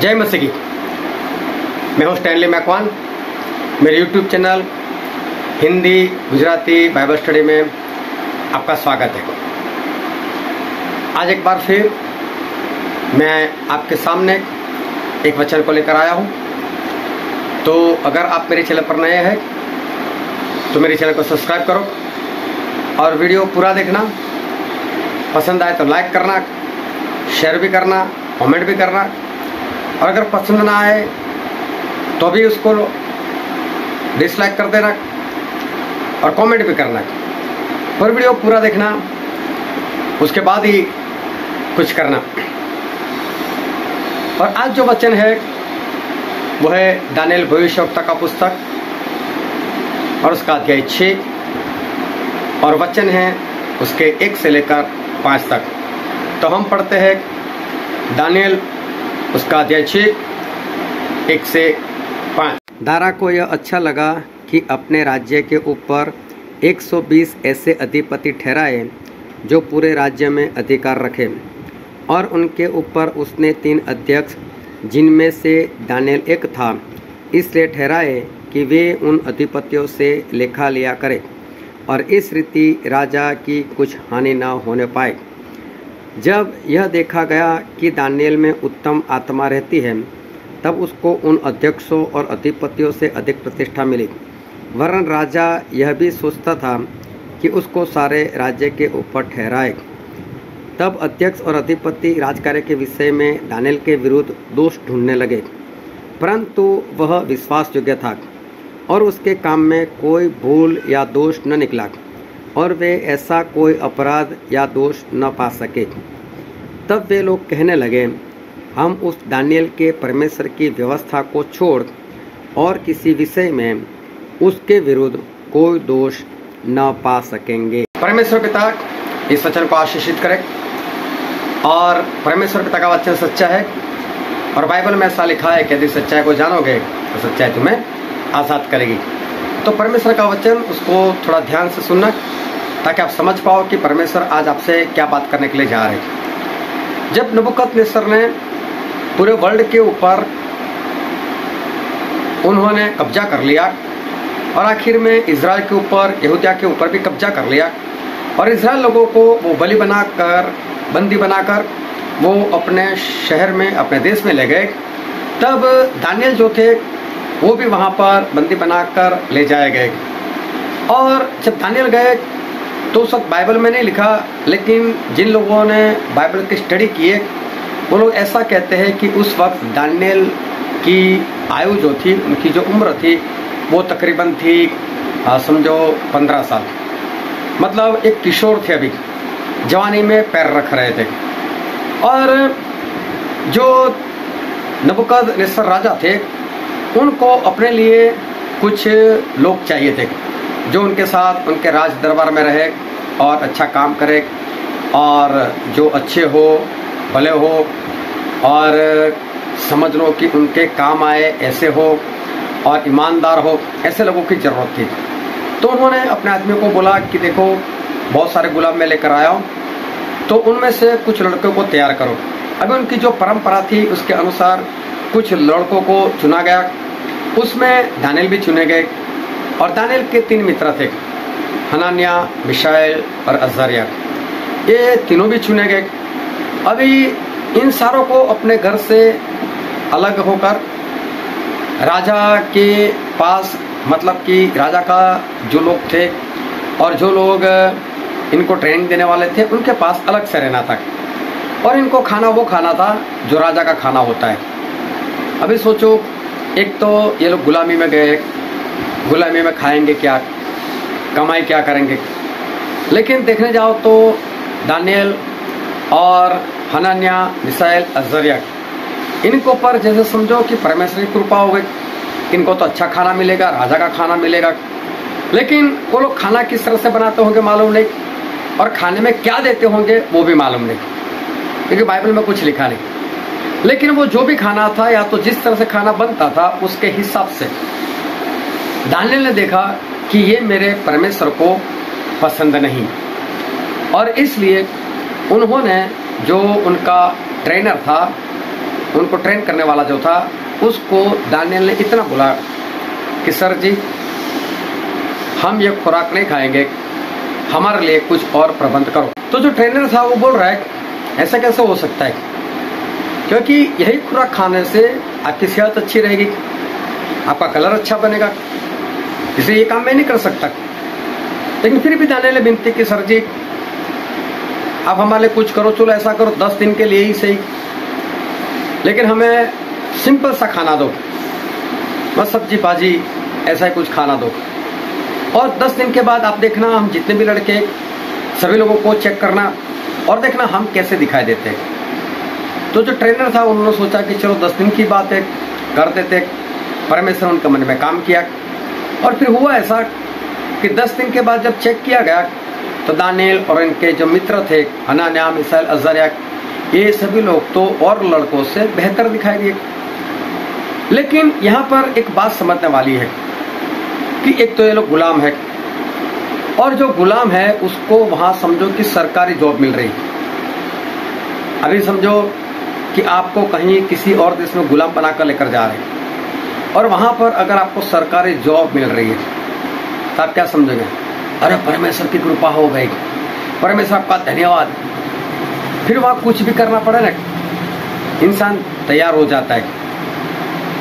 जय मसीह की। मैं हूं स्टैनली मैकवान। मेरे YouTube channel Hindi Gujarati Bible study में आपका स्वागत है। आज एक बार फिर मैं आपके सामने एक वचन को लेकर आया हूं। तो अगर आप मेरे चैनल पर नए हैं तो मेरे चैनल को सब्सक्राइब करो और वीडियो पूरा देखना। पसंद आए तो लाइक करना, शेयर भी करना, कमेंट भी करना, और अगर पसंद ना आए तो भी उसको डिसलाइक कर देना और कमेंट भी करना। पर वीडियो पूरा देखना, उसके बाद ही कुछ करना। और आज जो वचन है वो है दानिएल भविष्यवक्ता का पुस्तक और उसका अध्याय 6 और वचन है उसके 1 से लेकर 5 तक। तो हम पढ़ते हैं दानिएल उसका अध्याय 6 1 से 5। दारा को यह अच्छा लगा कि अपने राज्य के ऊपर 120 ऐसे अधिपति ठहराए जो पूरे राज्य में अधिकार रखे, और उनके ऊपर उसने 3 अध्यक्ष जिनमें से दानिएल एक था इसलिए ठहराए कि वे उन अधिपतियों से लेखा लिया करें और इस रीति राजा की कुछ हानि न होने पाए। जब यह देखा गया कि दानिएल में उत्तम आत्मा रहती है तब उसको उन अध्यक्षों और अधिपतियों से अधिक प्रतिष्ठा मिली। वरन राजा यह भी सोचता था कि उसको सारे राज्य के ऊपर ठहराए। तब अध्यक्ष और अधिपति राजकार्य के विषय में दानिएल के विरुद्ध दोष ढूंढने लगे, परंतु वह विश्वास योग्य था और उसके काम में कोई भूल या दोष न निकला, और वे ऐसा कोई अपराध या दोष न पा सके। तब वे लोग कहने लगे, हम उस दानिएल के परमेश्वर की व्यवस्था को छोड़ और किसी विषय में उसके विरुद्ध कोई दोष न पा सकेंगे। परमेश्वर पिता इस वचन को आशीषित करे, और परमेश्वर पिता का वचन सच्चा है और बाइबल में ऐसा लिखा है कि यदि सच्चाई को जानोगे तो सच्चाई तुम्हें आज़ाद करेगी। तो परमेश्वर का वचन उसको थोड़ा ध्यान से सुनना ताकि आप समझ पाओ कि परमेश्वर आज आपसे क्या बात करने के लिए जा रहे हैं। जब नबूकदनेस्सर ने पूरे वर्ल्ड के ऊपर उन्होंने कब्जा कर लिया और आखिर में इजराइल के ऊपर, यहूदिया के ऊपर भी कब्जा कर लिया, और इजराइल लोगों को वो बंदी बनाकर वो अपने शहर में, अपने देश में ले गए। तब दानिएल जो थे वो भी वहाँ पर बंदी बनाकर ले जाए गए। और जब दानिएल गए तो उस वक्त बाइबल में नहीं लिखा, लेकिन जिन लोगों ने बाइबल की स्टडी की है वो लोग ऐसा कहते हैं कि उस वक्त दानिएल की आयु जो थी, उनकी जो उम्र थी वो तकरीबन थी समझो 15 साल। मतलब एक किशोर थे, अभी जवानी में पैर रख रहे थे। और जो नबूकदनेस्सर राजा थे उनको अपने लिए कुछ लोग चाहिए थे जो उनके साथ उनके राज दरबार में रहे और अच्छा काम करे, और जो अच्छे हो, भले हो, और समझ लो कि उनके काम आए ऐसे हो और ईमानदार हो, ऐसे लोगों की ज़रूरत थी। तो उन्होंने अपने आदमियों को बोला कि देखो बहुत सारे गुलाम मैं लेकर आया हूँ, तो उनमें से कुछ लड़कों को तैयार करो। अभी उनकी जो परंपरा थी उसके अनुसार कुछ लड़कों को चुना गया, उसमें दानिएल भी चुने गए। और दानिएल के 3 मित्र थे, हनान्याह, मिशाएल और अज़रिया। ये तीनों भी चुने गए। अभी इन सारों को अपने घर से अलग होकर राजा के पास, मतलब कि राजा का जो लोग थे और जो लोग इनको ट्रेनिंग देने वाले थे उनके पास अलग से रहना था, और इनको खाना वो खाना था जो राजा का खाना होता है। अभी सोचो, एक तो ये लोग गुलामी में गए, गुलामी में खाएंगे क्या, कमाई क्या करेंगे। लेकिन देखने जाओ तो दानिएल और हनान्याह, मिशाएल, अज़रिया, इनको पर जैसे समझो कि परमेश्वर की कृपा हो गई, इनको तो अच्छा खाना मिलेगा, राजा का खाना मिलेगा। लेकिन वो लोग खाना किस तरह से बनाते होंगे मालूम नहीं, और खाने में क्या देते होंगे वो भी मालूम नहीं, क्योंकि बाइबल में कुछ लिखा नहीं। लेकिन वो जो भी खाना था, या तो जिस तरह से खाना बनता था उसके हिसाब से दानिएल ने देखा कि ये मेरे परमेश्वर को पसंद नहीं, और इसलिए उन्होंने जो उनका ट्रेनर था उनको ट्रेन करने वाला जो था, उसको दानियल ने इतना बोला कि सर जी, हम ये खुराक नहीं खाएंगे, हमारे लिए कुछ और प्रबंध करो। तो जो ट्रेनर था वो बोल रहा है ऐसा कैसे हो सकता है, क्योंकि यही खुराक खाने से आपकी सेहत अच्छी रहेगी, आपका कलर अच्छा बनेगा, इसलिए ये काम मैं नहीं कर सकता। लेकिन फिर भी दानियल ने विनती की, सर जी आप हमारे लिए कुछ करो, चलो ऐसा करो 10 दिन के लिए ही सही, लेकिन हमें सिंपल सा खाना दो, बस सब्जी भाजी ऐसा ही कुछ खाना दो, और 10 दिन के बाद आप देखना हम जितने भी लड़के सभी लोगों को चेक करना और देखना हम कैसे दिखाई देते हैं। तो जो ट्रेनर था उन्होंने सोचा कि चलो 10 दिन की बात है, कर देते। परमेश्वर उनके मन में काम किया, और फिर हुआ ऐसा कि 10 दिन के बाद जब चेक किया गया तो दानियल और इनके जो मित्र थे, हनान्याह, मिसाएल, अजर्याह, ये सभी लोग तो और लड़कों से बेहतर दिखाई दिए। लेकिन यहाँ पर एक बात समझने वाली है कि एक तो ये लोग गुलाम है, और जो गुलाम है उसको वहां समझो कि सरकारी जॉब मिल रही। अभी समझो कि आपको कहीं किसी और देश में गुलाम बनाकर लेकर जा रहे हैं, और वहां पर अगर आपको सरकारी जॉब मिल रही है तो आप क्या समझोगे? अरे परमेश्वर की कृपा हो गई, परमेश्वर आपका धन्यवाद। फिर वहां कुछ भी करना पड़े ना, इंसान तैयार हो जाता है।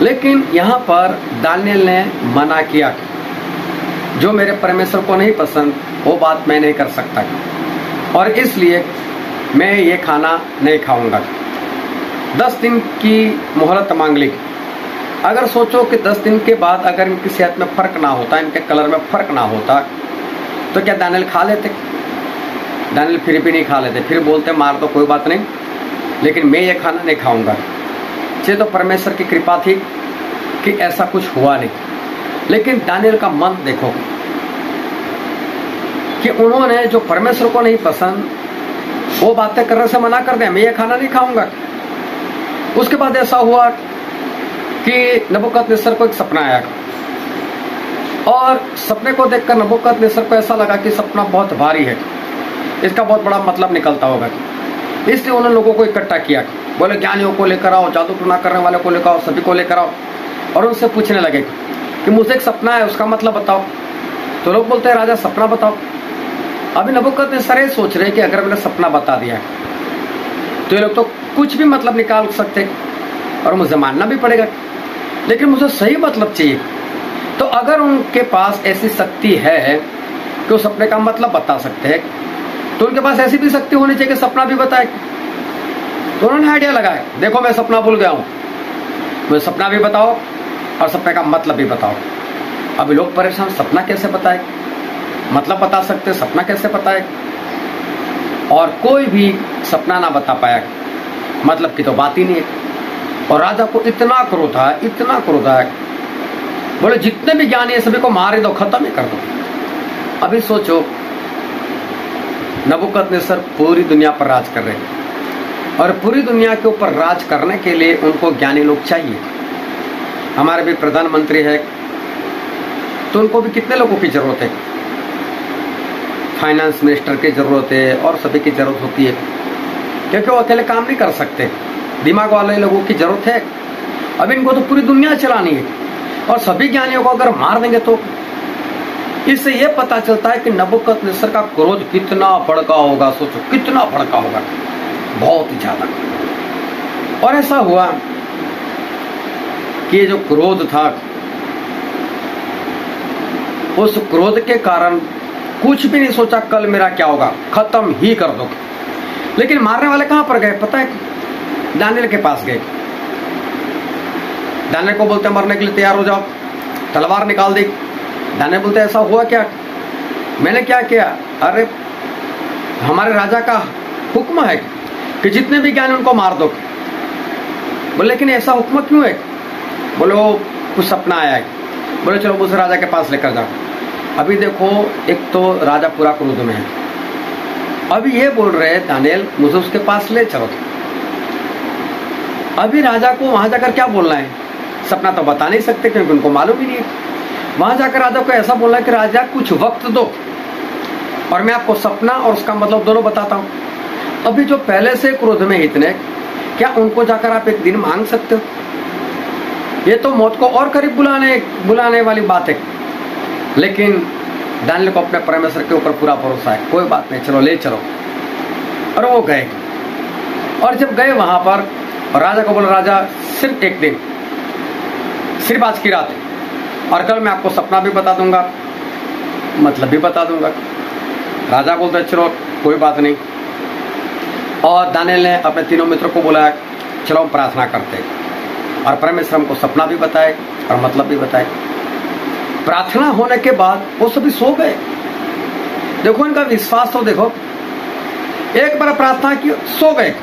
लेकिन यहाँ पर दानियल ने मना किया, जो मेरे परमेश्वर को नहीं पसंद वो बात मैं नहीं कर सकता, और इसलिए मैं ये खाना नहीं खाऊंगा। 10 दिन की मोहलत मांग ली। अगर सोचो कि 10 दिन के बाद अगर इनकी सेहत में फर्क ना होता, इनके कलर में फर्क ना होता, तो क्या दानियल खा लेते? दानियल फिर भी नहीं खा लेते, फिर बोलते मार तो कोई बात नहीं, लेकिन मैं ये खाना नहीं खाऊंगा। ये तो परमेश्वर की कृपा थी कि ऐसा कुछ हुआ नहीं। लेकिन दानियल का मन देखो कि उन्होंने जो परमेश्वर को नहीं पसंद वो बातें करने से मना कर दिया, मैं ये खाना नहीं खाऊंगा। उसके बाद ऐसा हुआ कि नबूकदनेस्सर को एक सपना आया, और सपने को देखकर नबूकदनेस्सर को ऐसा लगा कि सपना बहुत भारी है, इसका बहुत बड़ा मतलब निकलता होगा। इसलिए उन्होंने लोगों को इकट्ठा किया, बोले ज्ञानियों को लेकर आओ, जादू टोना करने वाले को लेकर आओ, सभी को लेकर आओ, और उनसे पूछने लगे कि मुझे एक सपना है, उसका मतलब बताओ। तो लोग बोलते हैं राजा सपना बताओ। अभी नबूकदनेस्सर ये सोच रहे कि अगर मैंने सपना बता दिया तो ये लोग तो कुछ भी मतलब निकाल सकते और मुझे मानना भी पड़ेगा, लेकिन मुझे सही मतलब चाहिए। तो अगर उनके पास ऐसी शक्ति है कि वो सपने का मतलब बता सकते हैं, तो उनके पास ऐसी भी शक्ति होनी चाहिए कि सपना भी बताए। तो उन्होंने आइडिया लगाया, देखो मैं सपना भूल गया हूँ, मुझे सपना भी बताओ और सपने का मतलब भी बताओ। अभी लोग परेशान, सपना कैसे बताए, मतलब बता सकते, सपना कैसे बताए? और कोई भी सपना ना बता पाया, मतलब की तो बात ही नहीं है। और राजा को इतना क्रोध है, इतना क्रोध है, बोले जितने भी ज्ञानी है सभी को मार ही दो, खत्म ही कर दो। अभी सोचो नबूकदनेस्सर पूरी दुनिया पर राज कर रहे हैं, और पूरी दुनिया के ऊपर राज करने के लिए उनको ज्ञानी लोग चाहिए। हमारे भी प्रधानमंत्री है तो उनको भी कितने लोगों की जरूरत है, फाइनेंस मिनिस्टर की जरूरत है, और सभी की जरूरत होती है, क्योंकि वो अकेले काम नहीं कर सकते, दिमाग वाले लोगों की जरूरत है। अब इनको तो पूरी दुनिया चलानी है, और सभी ज्ञानियों को अगर मार देंगे तो इससे ये पता चलता है कि नबूकदनेस्सर का क्रोध कितना भड़का होगा। सोचो कितना भड़का होगा, बहुत ही ज्यादा। और ऐसा हुआ कि ये जो क्रोध था, उस क्रोध के कारण कुछ भी नहीं सोचा कल मेरा क्या होगा, खत्म ही कर दो। लेकिन मारने वाले कहां पर गए पता है? दानियल के पास गए। दानियल को बोलते मरने के लिए तैयार हो जाओ, तलवार निकाल दी। दानियल बोलते ऐसा हुआ क्या, मैंने क्या किया? अरे हमारे राजा का हुक्म है कि जितने भी ज्ञानी उनको मार दो। बोले लेकिन ऐसा हुक्म क्यों है? बोले वो कुछ सपना आया है। बोले चलो मुझे राजा के पास लेकर जाओ। अभी देखो एक तो राजा पूरा क्रोध में है, अभी ये बोल रहे हैं दानियल मुझे उसके पास ले चलो। अभी राजा को वहां जाकर क्या बोलना है? सपना तो बता नहीं सकते क्योंकि उनको मालूम ही नहीं है। वहां जाकर राजा को ऐसा बोलना है कि राजा कुछ वक्त दो और मैं आपको सपना और उसका मतलब दोनों बताता हूं। अभी जो पहले से क्रोध में इतने क्या उनको जाकर आप एक दिन मांग सकते हो? ये तो मौत को और करीब बुलाने वाली बात है। लेकिन दानियल को अपने परमेश्वर के ऊपर पूरा भरोसा है, कोई बात नहीं, चलो ले चलो। और वो गए, और जब गए वहां पर, और राजा को बोला, राजा सिर्फ एक दिन, सिर्फ आज की रात, और कल मैं आपको सपना भी बता दूंगा, मतलब भी बता दूंगा। राजा बोलता चलो कोई बात नहीं। और दानियल ने अपने तीनों मित्रों को बुलाया, चलो हम प्रार्थना करते, और परमेश्वर हमको सपना भी बताए और मतलब भी बताए। प्रार्थना होने के बाद वो सभी सो गए। देखो इनका विश्वास तो देखो, एक बार प्रार्थना की, सो गए।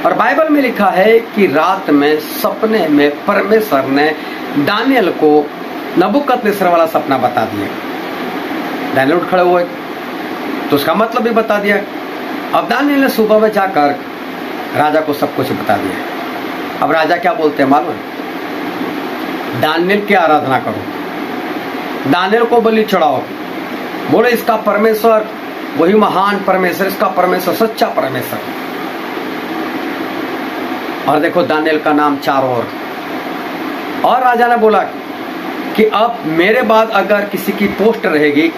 और बाइबल में लिखा है कि रात में सपने में परमेश्वर ने दानियल को नबूकदनेस्सर वाला सपना बता दिया। दानियल उठ खड़े हुए तो उसका मतलब भी बता दिया। अब दानियल ने सुबह में जाकर राजा को सब कुछ बता दिया। अब राजा क्या बोलते हैं मालूम? दानियल की आराधना करो, दानियल को बलि चढ़ाओ, बोले इसका परमेश्वर वही महान परमेश्वर, इसका परमेश्वर सच्चा परमेश्वर। और देखो दानियल का नाम चारों ओर। और राजा ने बोला कि अब मेरे बाद अगर किसी की पोस्ट रहेगी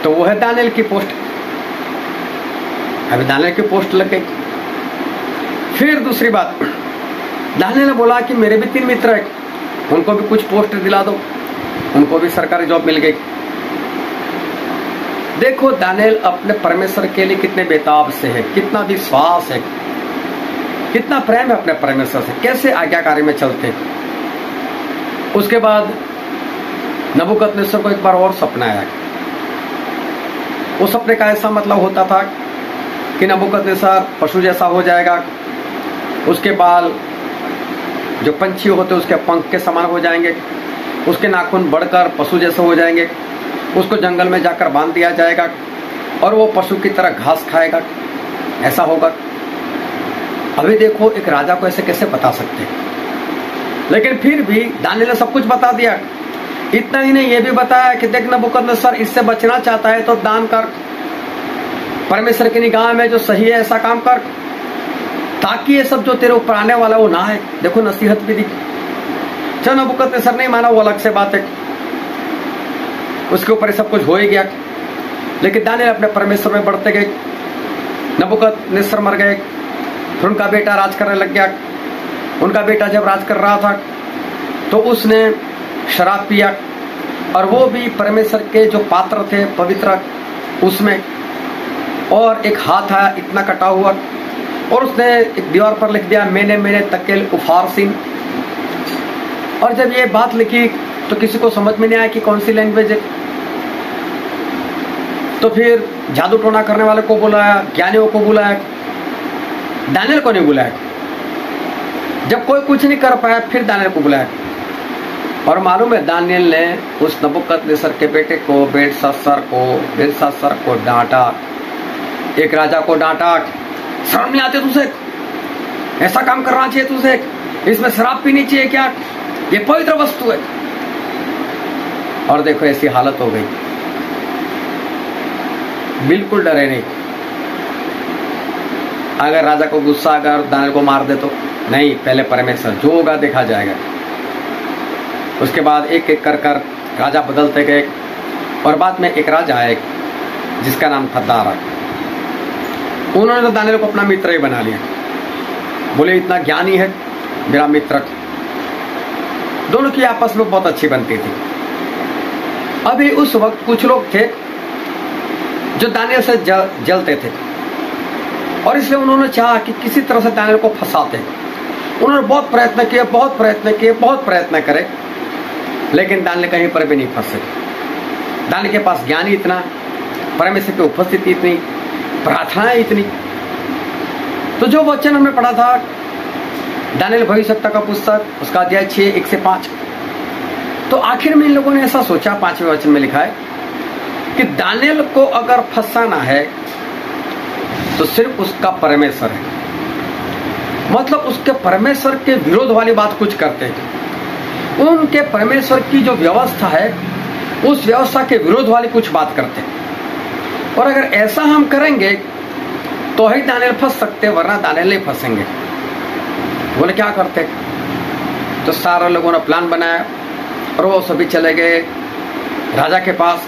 तो वो है दानियल की पोस्ट। अभी दानियल की पोस्ट लग गई। फिर दूसरी बात, दानियल ने बोला कि मेरे भी 3 मित्र हैं, उनको भी कुछ पोस्ट दिला दो, उनको भी सरकारी जॉब मिल गई। देखो दानियल अपने परमेश्वर के लिए कितने बेताब से है, कितना विश्वास है, कितना प्रेम है अपने परमेश्वर से, कैसे आज्ञाकारी में चलते। उसके बाद नबूकदनेस्सर को एक बार और सपना आया। उस सपने का ऐसा मतलब होता था कि नबूकदनेस्सर पशु जैसा हो जाएगा, उसके बाल जो पंछी होते उसके पंख के समान हो जाएंगे, उसके नाखून बढ़कर पशु जैसे हो जाएंगे, उसको जंगल में जाकर बांध दिया जाएगा और वो पशु की तरह घास खाएगा, ऐसा होगा। अभी देखो एक राजा को ऐसे कैसे बता सकते हैं? लेकिन फिर भी दानियल ने सब कुछ बता दिया। इतना ही नहीं, ये भी बताया कि देख नबूकदनेस्सर इससे बचना चाहता है तो दान कर, परमेश्वर की निगाह में जो सही है ऐसा काम कर, ताकि ये सब जो तेरे ऊपर आने वाला वो ना है। देखो नसीहत भी दी। चलो नबूकदनेस्सर नहीं माना, वो अलग से बात है, उसके ऊपर सब कुछ हो ही गया। लेकिन दानियल अपने परमेश्वर में बढ़ते गए। नबूकदनेस्सर मर गए, फिर उनका बेटा राज करने लग गया। उनका बेटा जब राज कर रहा था तो उसने शराब पिया, और वो भी परमेश्वर के जो पात्र थे पवित्र उसमें, और एक हाथ आया इतना कटा हुआ, और उसने एक दीवार पर लिख दिया मैंने तकेल उफारसिन। और जब ये बात लिखी तो किसी को समझ में नहीं आया कि कौन सी लैंग्वेज है। तो फिर जादू टोना करने वाले को बुलाया, ज्ञानियों को बुलाया, दानियल को नहीं बुलाया। जब कोई कुछ नहीं कर पाया फिर दानियल को बुलाया। और मालूम है दानियल ने उस नबूकदनेस्सर के बेटे को बेलशास्सर को डांटा, एक राजा को डांटा, शर्म नहीं आती तुझे, ऐसा काम करना चाहिए तुझे, इसमें शराब पीनी चाहिए क्या, ये पवित्र वस्तु है। और देखो ऐसी हालत हो गई, बिल्कुल डरे नहीं। अगर राजा को गुस्सा अगर दानियल को मार दे तो नहीं, पहले परमेश्वर जो होगा देखा जाएगा। उसके बाद एक एक कर कर राजा बदलते गए, और बाद में एक राजा आए जिसका नाम था दारा। उन्होंने तो दानियल को अपना मित्र ही बना लिया, बोले इतना ज्ञानी है मेरा मित्र। दोनों की आपस में बहुत अच्छी बनती थी। अभी उस वक्त कुछ लोग थे जो दानियल से जलते थे, और इसलिए उन्होंने चाहा कि किसी तरह से दानियल को फंसाते। उन्होंने बहुत प्रयत्न करे, लेकिन दानियल कहीं पर भी नहीं फंसे। दानियल के पास ज्ञान इतना, परमेश्वर की उपस्थिति इतनी, प्रार्थनाएं इतनी। तो जो वचन हमने पढ़ा था दानियल भविष्यवक्ता का पुस्तक, उसका अध्याय 6:1-5, तो आखिर में इन लोगों ने ऐसा सोचा, 5वें वचन में लिखा है कि दानियल को अगर फंसाना है तो सिर्फ उसका परमेश्वर है। मतलब उसके परमेश्वर के विरोध वाली बात कुछ करते हैं, उनके परमेश्वर की जो व्यवस्था है उस व्यवस्था के विरोध वाली कुछ बात करते हैं। और अगर ऐसा हम करेंगे तो ही दानियल फंस सकते, वरना दानियल नहीं फंसेंगे। बोले क्या करते? तो सारे लोगों ने प्लान बनाया और वो सभी चले गए राजा के पास।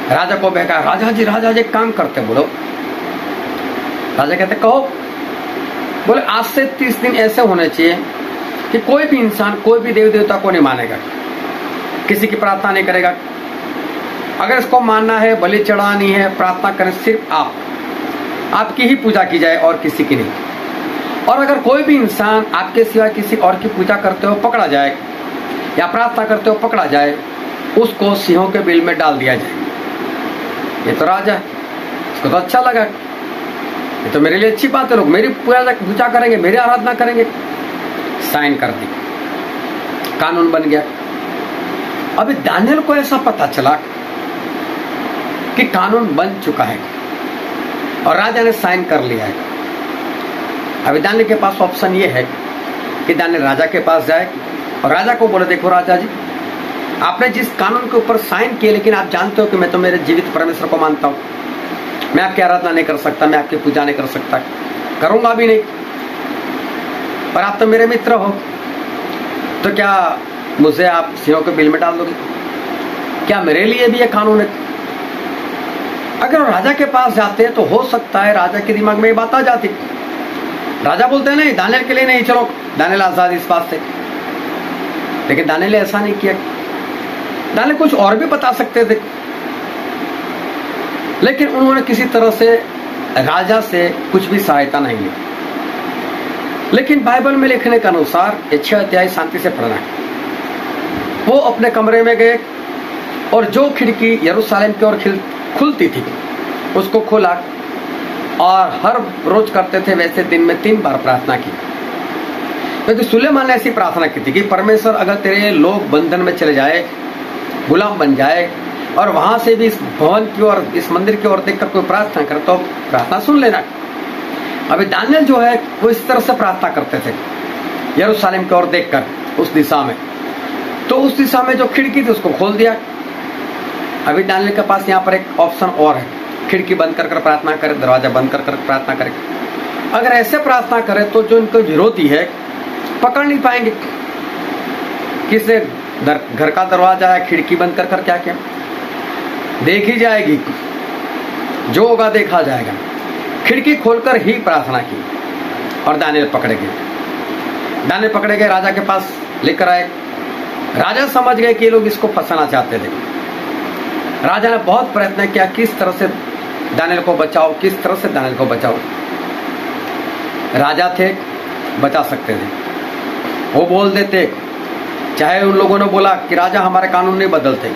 राजा को बहका, राजा जी एक काम करते, बोलो। राजा कहते कहो। बोले आज से 30 दिन ऐसे होने चाहिए कि कोई भी इंसान कोई भी देवी देवता को नहीं मानेगा, किसी की प्रार्थना नहीं करेगा। अगर इसको मानना है, बलि चढ़ानी है, प्रार्थना करें, सिर्फ आपकी ही पूजा की जाए और किसी की नहीं। और अगर कोई भी इंसान आपके सिवा किसी और की पूजा करते हो पकड़ा जाए या प्रार्थना करते हो पकड़ा जाए, उसको सिंहों के बिल में डाल दिया जाए। ये तो राजा है, इसको तो अच्छा लगा, ये तो मेरे लिए अच्छी बात है, लोग मेरी पूजा करेंगे, मेरी आराधना करेंगे। साइन कर दी, कानून बन गया। अभी दानियल को ऐसा पता चला कि कानून बन चुका है और राजा ने साइन कर लिया है। अभी दानियल के पास ऑप्शन ये है कि दानियल राजा के पास जाए और राजा को बोले देखो राजा जी, आपने जिस कानून के ऊपर साइन किए, लेकिन आप जानते हो कि मैं तो मेरे जीवित परमेश्वर को मानता हूं, मैं आपकी आराधना नहीं कर सकता, मैं आपकी पूजा नहीं कर सकता, करूंगा भी नहीं, पर आप तो मेरे मित्र हो, तो क्या मुझे आप सिंहों के बिल में डाल दोगे? क्या मेरे लिए भी ये कानून है? अगर राजा के पास जाते तो हो सकता है राजा के दिमाग में ये बात आ जाती। राजा बोलते हैं नहीं, दानियल के लिए नहीं, चलो दानियल आजाद इस बात से। लेकिन दानियल ने ऐसा नहीं किया। दानियल कुछ और भी बता सकते थे, लेकिन उन्होंने किसी तरह से राजा से कुछ भी सहायता नहीं ली। लेकिन बाइबल में लिखने के अनुसार 6 अध्याय शांति से पढ़ना है। वो अपने कमरे में गए और जो खिड़की यरूशलेम की ओर खुलती थी उसको खोला और हर रोज करते थे वैसे दिन में 3 बार प्रार्थना की। क्योंकि सुलेमान ने ऐसी प्रार्थना की थी कि परमेश्वर अगर तेरे लोग बंधन में चले जाए, गुलाम बन जाए और वहां से भी इस भवन की ओर, इस मंदिर की ओर देखकर कोई प्रार्थना करे तो प्रार्थना सुन लेना। अभी दानियल जो है वो इस तरह से प्रार्थना करते थे यरूशलेम की ओर देखकर उस दिशा में। तो उस दिशा में जो खिड़की थी उसको खोल दिया। अभी दानियल के पास यहाँ पर एक ऑप्शन और है, खिड़की बंद कर प्रार्थना करे, दरवाजा बंद कर प्रार्थना करे। अगर ऐसे प्रार्थना करे तो जो इनको विरोधी है पकड़ नहीं पाएंगे। किसने घर का दरवाजा है खिड़की बंद कर क्या क्या देखी जाएगी, जो होगा देखा जाएगा। खिड़की खोलकर ही प्रार्थना की और दानियल पकड़े गए। दानियल पकड़े गए, राजा के पास लेकर आए। राजा समझ गए कि ये लोग इसको फंसाना चाहते थे। राजा ने बहुत प्रयत्न किया, किस तरह से दानियल को बचाओ, किस तरह से दानियल को बचाओ। राजा थे, बचा सकते थे, वो बोल देते। चाहे उन लोगों ने बोला कि राजा हमारे कानून नहीं बदलते,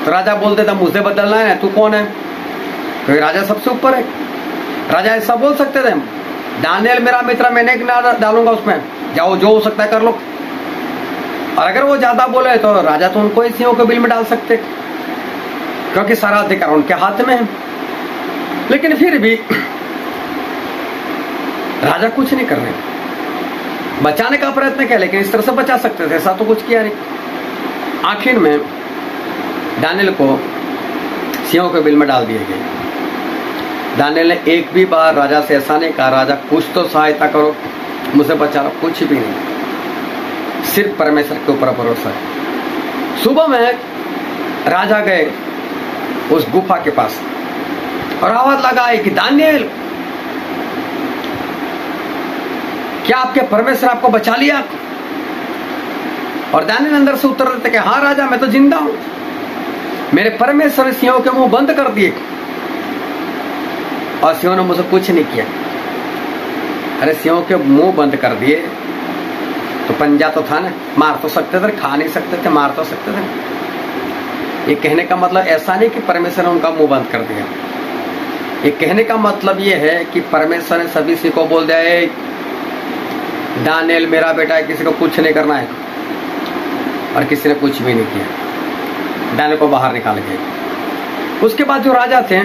तो राजा बोल देता मुझे बदलना है, तू कौन है? तो राजा सबसे ऊपर है। राजा ऐसा बोल सकते थे, दानियल मेरा मित्र, मैंने डालूंगा उसमें, जाओ जो हो सकता है कर लो। और अगर वो ज्यादा बोले तो राजा तो उनको सिंहों के बिल में डाल सकते, क्योंकि सारा अधिकार उनके हाथ में है। लेकिन फिर भी राजा कुछ नहीं कर रहे, बचाने का प्रयत्न किया, लेकिन इस तरह से बचा सकते थे, ऐसा तो कुछ किया नहीं। आखिर में दानियल को सिंहों के बिल में डाल दिए गए। दानियल ने एक भी बार राजा से ऐसा नहीं कहा राजा कुछ तो सहायता करो, मुझे बचा लो, कुछ भी नहीं, सिर्फ परमेश्वर के ऊपर भरोसा है। सुबह में राजा गए उस गुफा के पास और आवाज लगाई कि दानियल, क्या आपके परमेश्वर आपको बचा लिया? और दानियल अंदर से उत्तर देते कि हाँ राजा, मैं तो जिंदा हूं, मेरे परमेश्वर सिंहों के मुंह बंद कर दिए और सिंहों ने मुझे कुछ नहीं किया। अरे सिंहों के मुंह बंद कर दिए तो पंजा तो था ना, मार तो सकते थे, खा नहीं सकते थे, मार तो सकते थे। ये कहने का मतलब ऐसा नहीं कि परमेश्वर ने उनका मुंह बंद कर दिया। ये कहने का मतलब ये है कि परमेश्वर ने सभी सिंह को बोल दिया, दानियल मेरा बेटा है, किसी को कुछ नहीं करना है, और किसी ने कुछ भी नहीं किया। दानियल को बाहर निकाल गए। उसके बाद जो राजा थे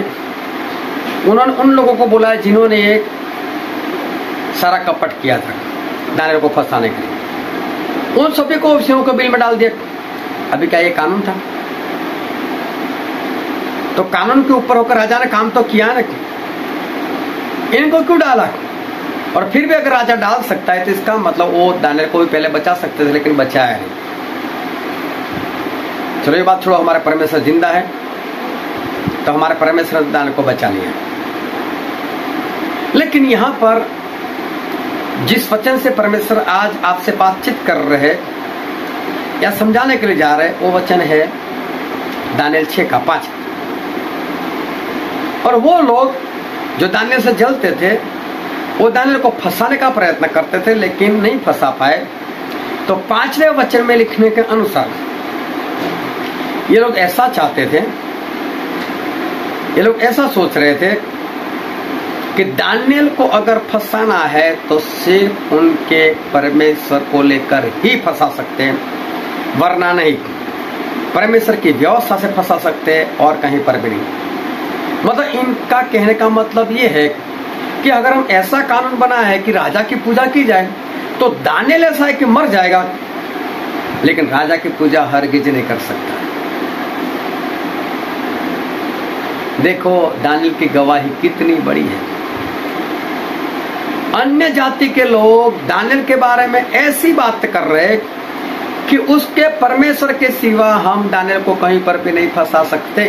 उन्होंने उन लोगों को बुलाया जिन्होंने ये सारा कपट किया था दानियल को फंसाने के लिए, उन सभी को सिंहों के बिल में डाल दिया। अभी क्या ये कानून था? तो कानून के ऊपर होकर राजा ने काम तो किया ना, इनको क्यों डाला? और फिर भी अगर राजा डाल सकता है तो इसका मतलब वो दानियल को भी पहले बचा सकते थे, लेकिन बचाया नहीं। चलो ये बात छोड़ो, हमारा परमेश्वर जिंदा है तो हमारे परमेश्वर दानियल को बचा लिया। लेकिन यहां पर जिस वचन से परमेश्वर आज आपसे बातचीत कर रहे या समझाने के लिए जा रहे, वो वचन है दानियल 6:5। और वो लोग जो दानियल से जलते थे वो दानियल को फंसाने का प्रयत्न करते थे, लेकिन नहीं फंसा पाए। तो 5वें वचन में लिखने के अनुसार ये लोग ऐसा चाहते थे, ये लोग ऐसा सोच रहे थे कि दानियल को अगर फंसाना है तो सिर्फ उनके परमेश्वर को लेकर ही फंसा सकते हैं, वरना नहीं। परमेश्वर की व्यवस्था से फंसा सकते हैं और कहीं पर भी नहीं। मतलब इनका कहने का मतलब ये है कि अगर हम ऐसा कानून बनाए है कि राजा की पूजा की जाए तो दानियल ऐसा है कि मर जाएगा, लेकिन राजा की पूजा हरगिज नहीं कर सकता। देखो दानियल की गवाही कितनी बड़ी है। अन्य जाति के लोग दानियल के बारे में ऐसी बात कर रहे कि उसके परमेश्वर के सिवा हम दानियल को कहीं पर भी नहीं फंसा सकते।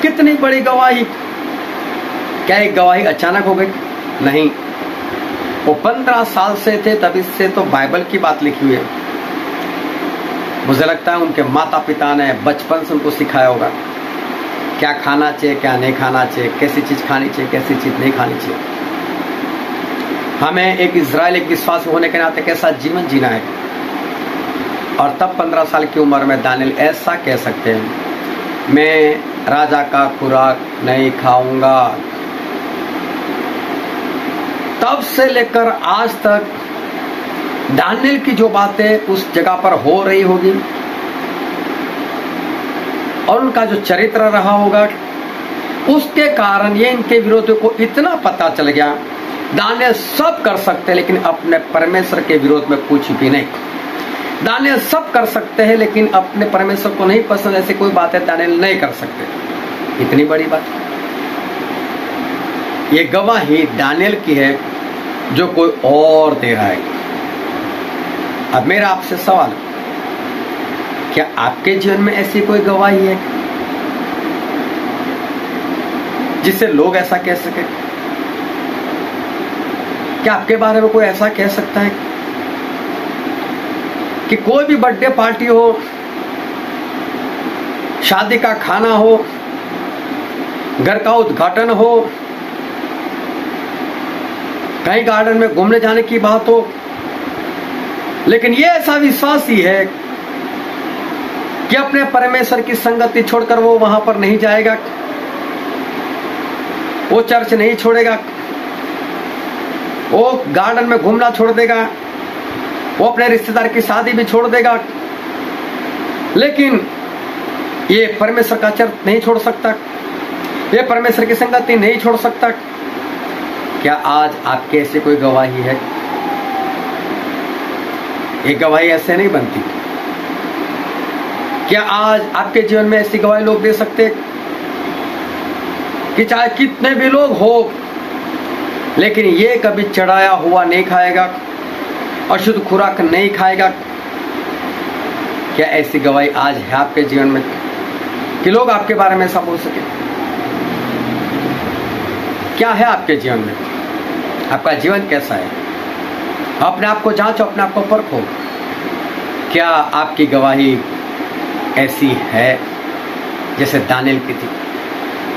कितनी बड़ी गवाही! क्या एक गवाही अचानक हो गई? नहीं, वो 15 साल से थे तब इससे तो बाइबल की बात लिखी हुई है। मुझे लगता है उनके माता पिता ने बचपन से उनको सिखाया होगा क्या खाना चाहिए, क्या नहीं खाना चाहिए, कैसी चीज खानी चाहिए, कैसी चीज नहीं खानी चाहिए। हमें एक इज़राइल, एक विश्वासी होने के नाते कैसा जीवन जीना है। और तब 15 साल की उम्र में दानियल ऐसा कह सकते हैं, मैं राजा का खुराक नहीं खाऊंगा। तब से लेकर आज तक दानियल की जो बातें उस जगह पर हो रही होगी और उनका जो चरित्र रहा होगा, उसके कारण ये इनके विरोधियों को इतना पता चल गया दानियल सब कर सकते लेकिन अपने परमेश्वर के विरोध में कुछ भी नहीं। दानियल सब कर सकते हैं लेकिन अपने परमेश्वर को नहीं पसंद, ऐसी कोई बातें दानियल नहीं कर सकते। इतनी बड़ी बात। ये गवाही दानियल की है जो कोई और दे रहा है। अब मेरा आपसे सवाल, क्या आपके जीवन में ऐसी कोई गवाही है जिससे लोग ऐसा कह सके? क्या आपके बारे में कोई ऐसा कह सकता है कि कोई भी बर्थडे पार्टी हो, शादी का खाना हो, घर का उद्घाटन हो, कहीं गार्डन में घूमने जाने की बात हो, लेकिन ये ऐसा विश्वास ही है कि अपने परमेश्वर की संगति छोड़कर वो वहां पर नहीं जाएगा, वो चर्च नहीं छोड़ेगा, वो गार्डन में घूमना छोड़ देगा, वो अपने रिश्तेदार की शादी भी छोड़ देगा, लेकिन ये परमेश्वर का चर्च नहीं छोड़ सकता, ये परमेश्वर की संगति नहीं छोड़ सकता। क्या आज आपके ऐसे कोई गवाही है? ये गवाही ऐसे नहीं बनती। क्या आज आपके जीवन में ऐसी गवाही लोग दे सकते कि चाहे कितने भी लोग हो लेकिन ये कभी चढ़ाया हुआ नहीं खाएगा, अशुद्ध खुराक नहीं खाएगा? क्या ऐसी गवाही आज है आपके जीवन में कि लोग आपके बारे में ऐसा बोल सके? क्या है आपके जीवन में? आपका जीवन कैसा है? अपने आप को जांचो, अपने आप को परखो। क्या आपकी गवाही ऐसी है जैसे दानियल की थी?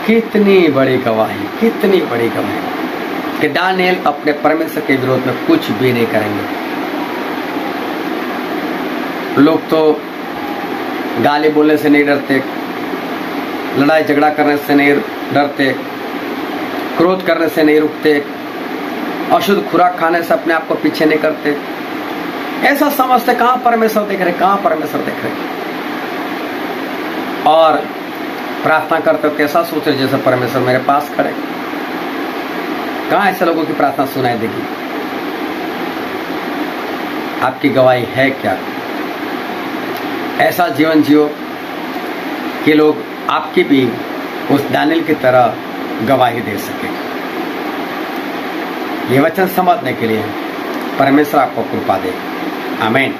कितनी बड़ी गवाही, कितनी बड़ी गवाही कि दानियल अपने परमेश्वर के विरोध में कुछ भी नहीं करेंगे। लोग तो गाली बोलने से नहीं डरते, लड़ाई झगड़ा करने से नहीं डरते, क्रोध करने से नहीं रुकते, अशुद्ध खुराक खाने से अपने आप को पीछे नहीं करते। ऐसा समझते कहां परमेश्वर देख रहे, कहां परमेश्वर देख रहे। और प्रार्थना करते हो कैसा सोच रहे जैसे परमेश्वर मेरे पास खड़े। कहां ऐसे लोगों की प्रार्थना सुनाई देगी? आपकी गवाही है क्या? ऐसा जीवन जियो कि लोग आपकी भी उस दानियल की तरह गवाही दे सके। ये वचन समझने के लिए परमेश्वर आपको कृपा दे। आमीन।